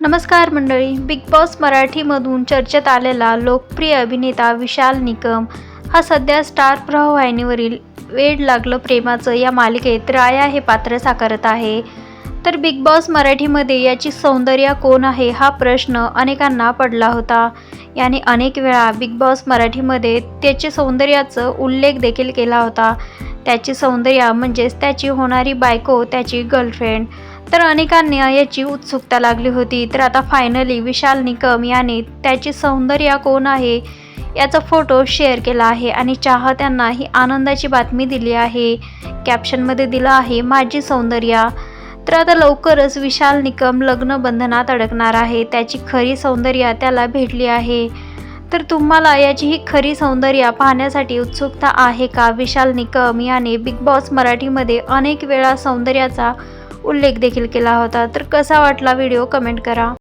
नमस्कार मंडळी. Big boss मराठीमधून चर्चेत आलेला लोकप्रिय अभिनेता विशाल निकम हा सध्या स्टार प्रवाहिनीवरील वेड लागलं प्रेमाचं या मालिकेत राया हे पात्र साकारत आहे. तर बिग बॉस मराठीमध्ये याची सौंदर्या कोण आहे हा प्रश्न अनेकांना पडला होता. याने अनेक वेळा बिग बॉस मराठीमध्ये त्याचे सौंदर्याचा उल्लेख देखील केला होता. त्याची सौंदर्य म्हणजेच त्याची होणारी बायको, त्याची गर्लफ्रेंड. तर अनेकांना याची उत्सुकता लागली होती. तर आता फायनली विशाल निकम याने त्याची सौंदर्य कोण आहे याचा फोटो शेअर केला आहे आणि चाहत्यांना ही आनंदाची बातमी दिली आहे. कॅप्शनमध्ये दिलं आहे, माझी सौंदर्य. तर आता लवकरच विशाल निकम लग्न बंधनात अडकणार आहे. त्याची खरी सौंदर्य त्याला भेटली आहे. तर तुम्हाला याची ही खरी सौंदर्य पाहण्यासाठी उत्सुकता आहे का? विशाल निकम याने बिग बॉस मराठीमध्ये अनेक वेळा सौंदर्याचा उल्लेख देखील केला होता. तर कसा वाटला व्हिडिओ कमेंट करा.